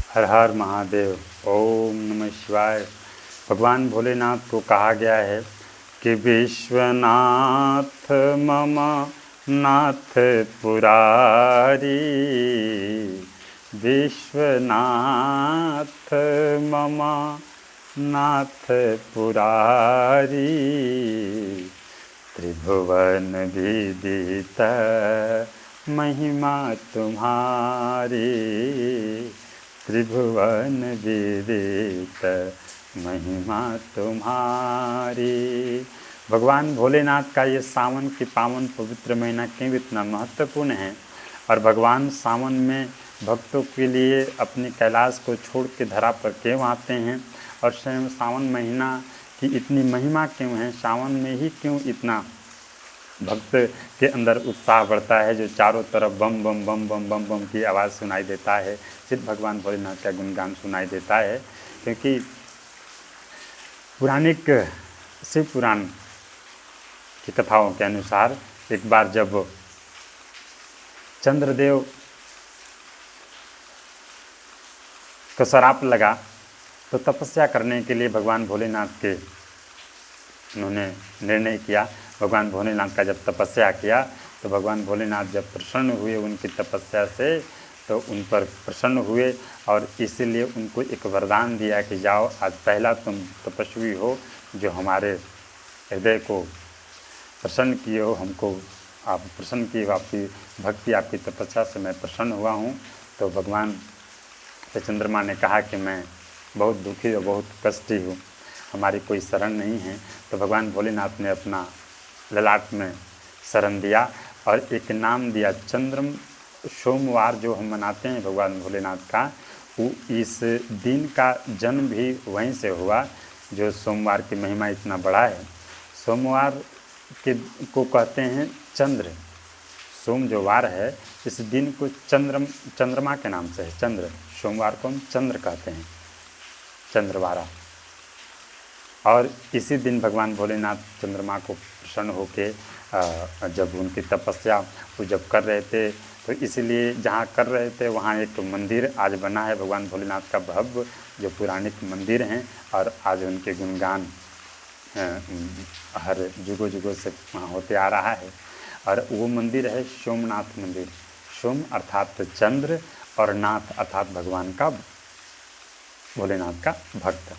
हर हर महादेव। ओम नमः शिवाय। भगवान भोलेनाथ को कहा गया है कि विश्वनाथ मम नाथ पुरारी, विश्वनाथ मम नाथ पुरारी, त्रिभुवन विदित महिमा तुम्हारी, त्रिभुवन विदित महिमा तुम्हारी। भगवान भोलेनाथ का ये सावन की पावन पवित्र महीना क्यों इतना महत्वपूर्ण है, और भगवान सावन में भक्तों के लिए अपनी कैलाश को छोड़ के धरा पर क्यों आते हैं, और स्वयं सावन महीना की इतनी महिमा क्यों है, सावन में ही क्यों इतना भक्त के अंदर उत्साह बढ़ता है, जो चारों तरफ बम बम बम बम बम बम की आवाज़ सुनाई देता है, सिर्फ भगवान भोलेनाथ का गुणगान सुनाई देता है। क्योंकि पौराणिक शिव पुराण की कथाओं के अनुसार एक बार जब चंद्रदेव को श्राप लगा तो तपस्या करने के लिए भगवान भोलेनाथ के उन्होंने निर्णय किया। भगवान भोलेनाथ का जब तपस्या किया तो भगवान भोलेनाथ जब प्रसन्न हुए उनकी तपस्या से, तो उन पर प्रसन्न हुए और इसीलिए उनको एक वरदान दिया कि जाओ, आज पहला तुम तपस्वी हो जो हमारे हृदय को प्रसन्न किए हो, हमको आप प्रसन्न किए हो, आपकी भक्ति आपकी तपस्या से मैं प्रसन्न हुआ हूँ। तो भगवान से चंद्रमा ने कहा कि मैं बहुत दुखी और बहुत कष्टी हूँ, हमारी कोई शरण नहीं है। तो भगवान भोलेनाथ ने अपना ललाट में शरण दिया और एक नाम दिया चंद्रम। सोमवार जो हम मनाते हैं भगवान भोलेनाथ का, वो इस दिन का जन्म भी वहीं से हुआ, जो सोमवार की महिमा इतना बड़ा है। सोमवार के को कहते हैं चंद्र, सोम जो वार है इस दिन को चंद्रमा के नाम से है चंद्र, सोमवार को हम चंद्र कहते हैं, चंद्रवारा। और इसी दिन भगवान भोलेनाथ चंद्रमा को प्रसन्न होके जब उनकी तपस्या वो जब कर रहे थे, तो इसलिए जहाँ कर रहे थे वहाँ एक मंदिर आज बना है भगवान भोलेनाथ का भव्य, जो पौराणिक मंदिर हैं, और आज उनके गुणगान हर जुगों जुगों से वहाँ होते आ रहा है। और वो मंदिर है सोमनाथ मंदिर। सोम अर्थात चंद्र और नाथ अर्थात भगवान का, भोलेनाथ का भक्त।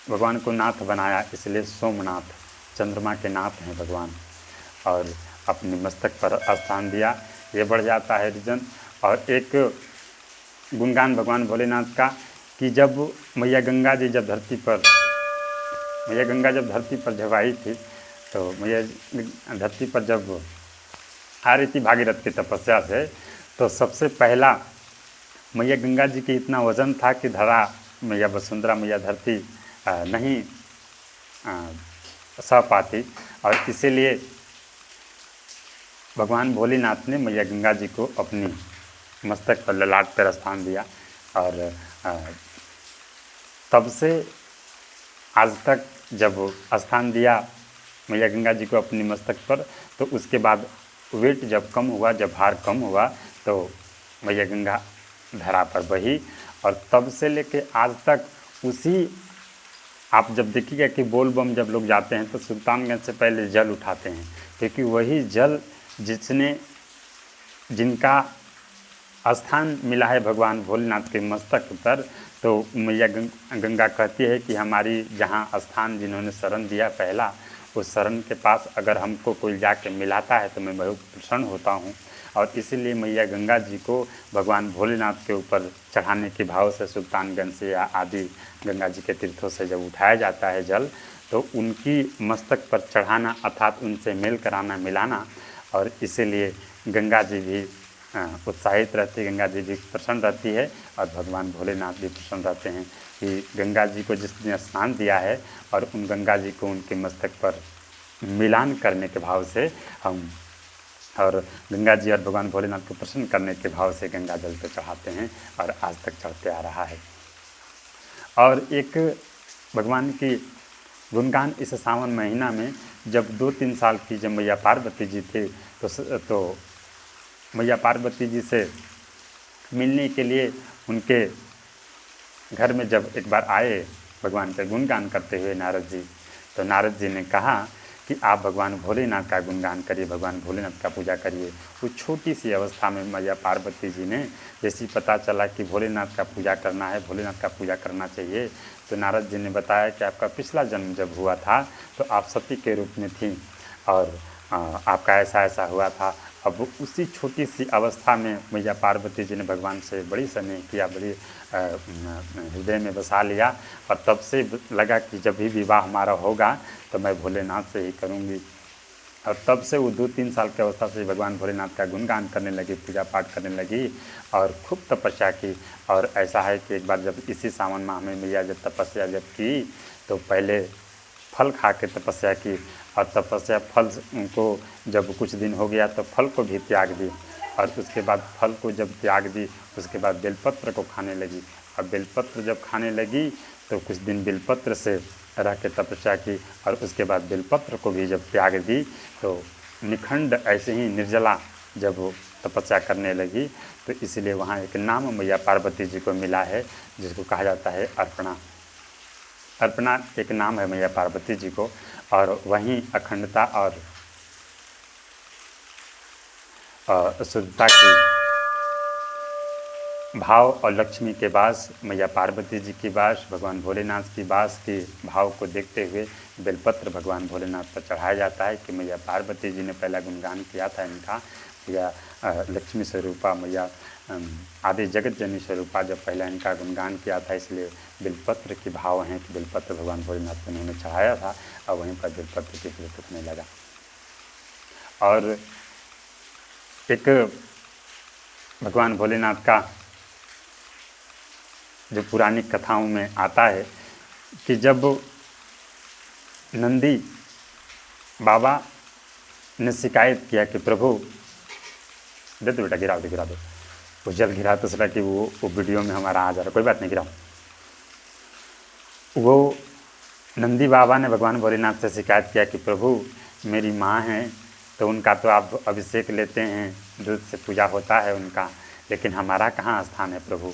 भगवान को नाथ बनाया, इसलिए सोमनाथ, चंद्रमा के नाथ हैं भगवान, और अपने मस्तक पर स्थान दिया। ये बढ़ जाता है रीजन। और एक गुणगान भगवान भोलेनाथ का कि जब मैया गंगा जब धरती पर जब आई थी, तो मैया धरती पर जब आ रही थी भागीरथ की तपस्या से, तो सबसे पहला मैया गंगा जी के इतना वजन था कि धरा मैया वसुंधरा मैया धरती नहीं सह पाती, और इसीलिए भगवान भोलेनाथ ने मैया गंगा जी को अपनी मस्तक पर ललाट पर स्थान दिया। और तब से आज तक जब स्थान दिया मैया गंगा जी को अपनी मस्तक पर, तो उसके बाद वेट जब कम हुआ, जब भार कम हुआ, तो मैया गंगा धरा पर बही। और तब से लेके आज तक उसी, आप जब देखिएगा कि बोल बम जब लोग जाते हैं तो सुल्तानगंज से पहले जल उठाते हैं, क्योंकि वही जल जिनका स्थान मिला है भगवान भोलेनाथ के मस्तक पर, तो मैया गंगा कहती है कि हमारी जहाँ स्थान जिन्होंने शरण दिया पहला, उस शरण के पास अगर हमको कोई जाके मिलाता है तो मैं बहुत प्रसन्न होता हूँ। और इसीलिए मैया गंगा जी को भगवान भोलेनाथ के ऊपर चढ़ाने के भाव से सुल्तानगंज से या आदि गंगा जी के तीर्थों से जब उठाया जाता है जल, तो उनकी मस्तक पर चढ़ाना अर्थात उनसे मेल कराना, मिलाना। और इसीलिए गंगा जी भी उत्साहित रहती है, गंगा जी भी प्रसन्न रहती है, और भगवान भोलेनाथ भी प्रसन्न रहते हैं कि गंगा जी को जिसने स्नान दिया है, और उन गंगा जी को उनके मस्तक पर मिलान करने के भाव से हम, और गंगा जी और भगवान भोलेनाथ को प्रसन्न करने के भाव से गंगा जल पे चढ़ाते हैं, और आज तक चढ़ते आ रहा है। और एक भगवान की गुणगान इस सावन महीना में, जब 2-3 साल की जब मैया पार्वती जी थी, तो मैया पार्वती जी से मिलने के लिए उनके घर में जब एक बार आए भगवान का गुणगान करते हुए नारद जी, तो नारद जी ने कहा कि आप भगवान भोलेनाथ का गुणगान करिए, भगवान भोलेनाथ का पूजा करिए। उस छोटी सी अवस्था में मैया पार्वती जी ने जैसे पता चला कि भोलेनाथ का पूजा करना है, भोलेनाथ का पूजा करना चाहिए, तो नारद जी ने बताया कि आपका पिछला जन्म जब हुआ था तो आप सती के रूप में थी और आपका ऐसा ऐसा हुआ था। अब उसी छोटी सी अवस्था में मैया पार्वती जी ने भगवान से बड़ी स्नेह किया, बड़ी हृदय में बसा लिया और तब से लगा कि जब भी विवाह हमारा होगा तो मैं भोलेनाथ से ही करूँगी। और तब से वो 2-3 साल की अवस्था से भगवान भोलेनाथ का गुणगान करने लगी, पूजा पाठ करने लगी और खूब तपस्या की। और ऐसा है कि एक बार जब इसी सावन माह में मैया जब तपस्या जब की तो पहले फल खा के तपस्या की और तपस्या फल को जब कुछ दिन हो गया तो फल को भी त्याग दी और उसके बाद फल को जब त्याग दी उसके बाद बेलपत्र को खाने लगी। और बेलपत्र जब खाने लगी तो कुछ दिन बेलपत्र से रह के तपस्या की और उसके बाद बेलपत्र को भी जब त्याग दी तो निखंड ऐसे ही निर्जला जब वो तपस्या करने लगी तो इसलिए वहाँ एक नाम मैया पार्वती जी को मिला है जिसको कहा जाता है अर्पणा। अर्पणा एक नाम है मैया पार्वती जी को। और वहीं अखंडता और शुद्धता की भाव और लक्ष्मी के वास, मैया पार्वती जी की वास, भगवान भोलेनाथ की वास के भाव को देखते हुए बेलपत्र भगवान भोलेनाथ पर चढ़ाया जाता है कि मैया पार्वती जी ने पहला गुणगान किया था इनका, मैया लक्ष्मी स्वरूपा, मैया आदि जगत जननी स्वरूपा जब पहला इनका गुणगान किया था, इसलिए बेलपत्र के भाव हैं कि बेलपत्र भगवान भोलेनाथ को उन्होंने चढ़ाया था और वहीं पर बेलपत्र की फूल टूटने लगा। और एक भगवान भोलेनाथ का जो पुरानी कथाओं में आता है कि जब नंदी बाबा ने शिकायत किया कि प्रभु दे दो बेटा, गिरा दो, वो जल गिरा तो सोचा कि वो वीडियो में हमारा आ जा रहा, कोई बात नहीं गिराओ। वो नंदी बाबा ने भगवान भोलेनाथ से शिकायत किया कि प्रभु मेरी माँ हैं तो उनका तो आप अभिषेक लेते हैं, दूध से पूजा होता है उनका, लेकिन हमारा कहाँ स्थान है प्रभु,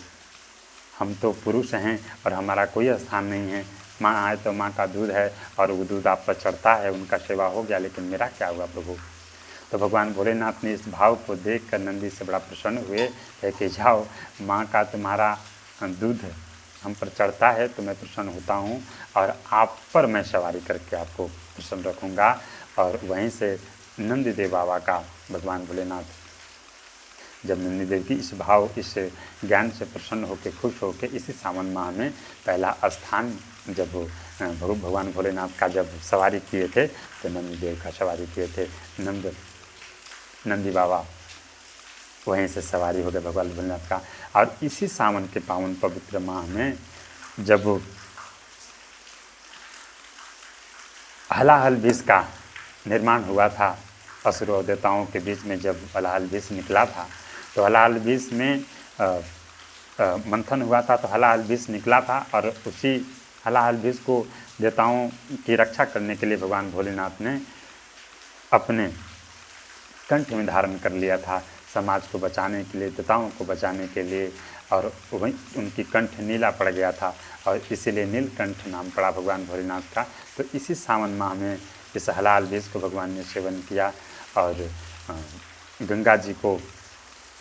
हम तो पुरुष हैं और हमारा कोई स्थान नहीं है। माँ आए तो माँ का दूध है और वो दूध आप पर चढ़ता है, उनका सेवा हो गया, लेकिन मेरा क्या हुआ प्रभु। तो भगवान भोलेनाथ ने इस भाव को देख कर नंदी से बड़ा प्रसन्न हुए कि जाओ, माँ का तुम्हारा दूध हम पर चढ़ता है तो मैं प्रसन्न होता हूँ और आप पर मैं सवारी करके आपको प्रसन्न रखूँगा। और वहीं से नंदी देव बाबा का भगवान भोलेनाथ जब नंदी देव की इस भाव, इस ज्ञान से प्रसन्न होकर, खुश होकर इसी सावन माह में पहला स्थान जब भगवान भोलेनाथ का जब सवारी किए थे तो नंदी देव का सवारी किए थे, नंदी बाबा वहीं से सवारी हो गए भगवान भोलेनाथ का। और इसी सावन के पावन पवित्र माह में जब हलाहल विष का निर्माण हुआ था, असुर और देवताओं के बीच में जब हलाहल विष निकला था तो हलाहल विष में मंथन हुआ था तो हलाहल विष निकला था और उसी हलाहल विष को देवताओं की रक्षा करने के लिए भगवान भोलेनाथ ने अपने कंठ में धारण कर लिया था, समाज को बचाने के लिए, देवताओं को बचाने के लिए। और वहीं उनकी कंठ नीला पड़ गया था और इसीलिए नीलकंठ नाम पड़ा भगवान भोलेनाथ का। तो इसी सावन माह में इस हलाल विष को भगवान ने सेवन किया और गंगा जी को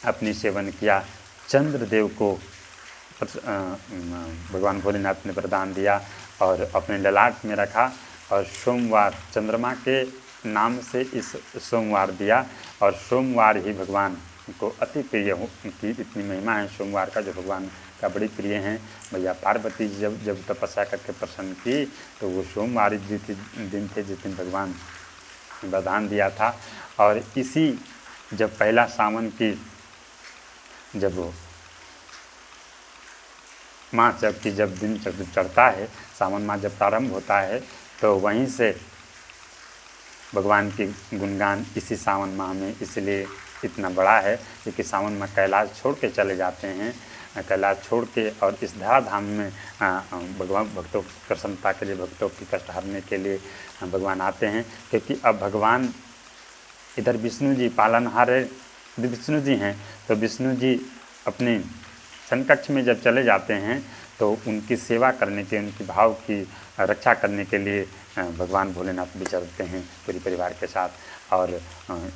अपनी सेवन किया, चंद्रदेव को भगवान भोलेनाथ ने वरदान दिया और अपने ललाट में रखा और सोमवार चंद्रमा के नाम से इस सोमवार दिया। और सोमवार ही भगवान को अति प्रिय की इतनी महिमा है सोमवार का, जो भगवान का बड़ी प्रिय हैं। मैया पार्वती जी जब तपस्या करके प्रसन्न की तो वो सोमवार दिन थे जिस दिन भगवान वरदान दिया था। और इसी जब पहला सावन की जब माह की जब दिन चढ़ता है, सावन माह जब प्रारंभ होता है तो वहीं से भगवान की गुणगान इसी सावन माह में इसलिए इतना बड़ा है क्योंकि सावन माह कैलाश छोड़ के चले जाते हैं, कैलाश छोड़ के और इस धराधाम में भगवान भक्तों की प्रसन्नता के लिए, भक्तों की कष्ट हरने के लिए भगवान आते हैं। क्योंकि अब भगवान इधर विष्णु जी पालनहार विष्णु जी हैं तो विष्णु जी अपने समकक्ष में जब चले जाते हैं तो उनकी सेवा करने के, उनके भाव की रक्षा करने के लिए भगवान भोलेनाथ विचरते हैं पूरे परिवार के साथ। और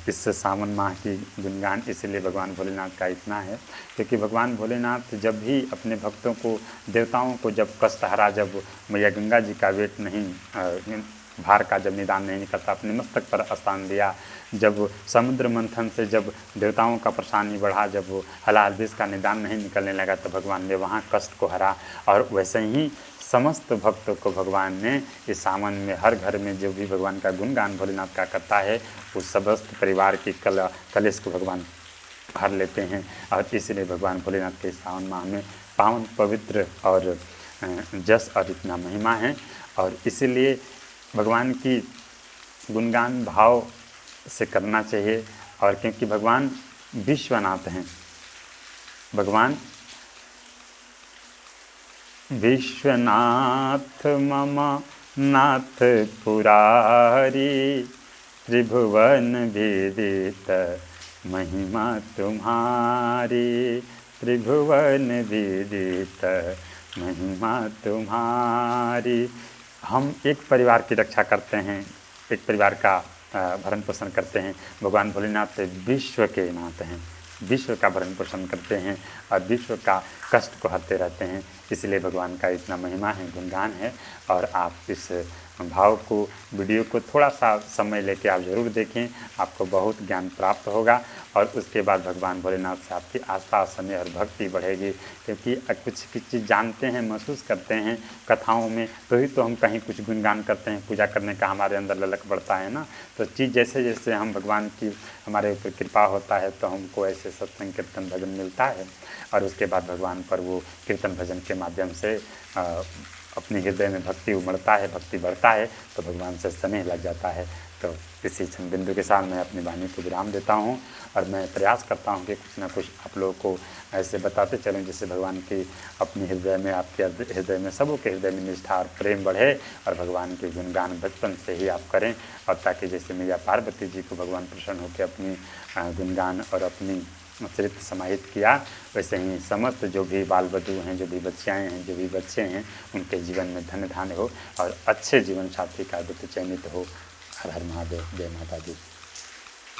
इस सावन माह की गुणगान इसलिए भगवान भोलेनाथ का इतना है क्योंकि भगवान भोलेनाथ जब भी अपने भक्तों को, देवताओं को जब कष्टहरा, जब मैया गंगा जी का वेट नहीं, भार का जब निदान नहीं निकलता, अपने मस्तक पर स्थान दिया, जब समुद्र मंथन से जब देवताओं का परेशानी बढ़ा, जब हलाहल विष का निदान नहीं निकलने लगा, तो भगवान ने वहाँ कष्ट को हरा। और वैसे ही समस्त भक्तों को भगवान ने इस सावन में हर घर में जो भी भगवान का गुणगान भोलेनाथ का करता है, उस समस्त परिवार की कलेश को भगवान हर लेते हैं। और इसलिए भगवान भोलेनाथ के सावन माह में पावन, पवित्र और जस और इतना महिमा है। और इसीलिए भगवान की गुणगान भाव से करना चाहिए। और क्योंकि भगवान विश्वनाथ हैं, भगवान विश्वनाथ मम नाथ पुरारी, त्रिभुवन विदित महिमा तुम्हारी, त्रिभुवन विदित महिमा तुम्हारी। हम एक परिवार की रक्षा करते हैं, एक परिवार का भरण पोषण करते हैं। भगवान भोलेनाथ विश्व के नाथ हैं, विश्व का भरण पोषण करते हैं और विश्व का कष्ट को हरते रहते हैं। इसलिए भगवान का इतना महिमा है, गुणगान है। और आप इस भाव को, वीडियो को थोड़ा सा समय लेके आप ज़रूर देखें, आपको बहुत ज्ञान प्राप्त होगा। और उसके बाद भगवान भोलेनाथ से आपकी आस्था, स्नेह और भक्ति बढ़ेगी। क्योंकि कुछ चीज़ जानते हैं, महसूस करते हैं कथाओं में, तो ही तो हम कहीं कुछ गुणगान करते हैं, पूजा करने का हमारे अंदर ललक बढ़ता है ना। तो चीज़ जैसे जैसे हम भगवान की हमारे ऊपर कृपा होता है तो हमको ऐसे सत्संग, कीर्तन, भजन मिलता है। और उसके बाद भगवान पर वो कीर्तन भजन के माध्यम से अपने हृदय में भक्ति उमड़ता है, भक्ति बढ़ता है, तो भगवान से स्नेह लग जाता है। तो इसी क्षण बिंदु के साथ मैं अपनी वाणी को विराम देता हूँ। और मैं प्रयास करता हूँ कि कुछ ना कुछ आप लोगों को ऐसे बताते चलूँ जिससे भगवान की अपने हृदय में, आपके हृदय में, सबों के हृदय में निष्ठा और प्रेम बढ़े। और भगवान के गुणगान बचपन से ही आप करें। और ताकि जैसे मैया पार्वती जी को भगवान प्रसन्न होकर अपनी गुणगान और अपनी चरित्र समाहित किया, वैसे ही समस्त जो भी बाल वधू हैं, जो भी बच्चियाएँ हैं, जो भी बच्चे हैं, उनके जीवन में धन्य धान्य हो और अच्छे जीवन साथी का चयनित हो। हर हर महादेव, जय माता दी।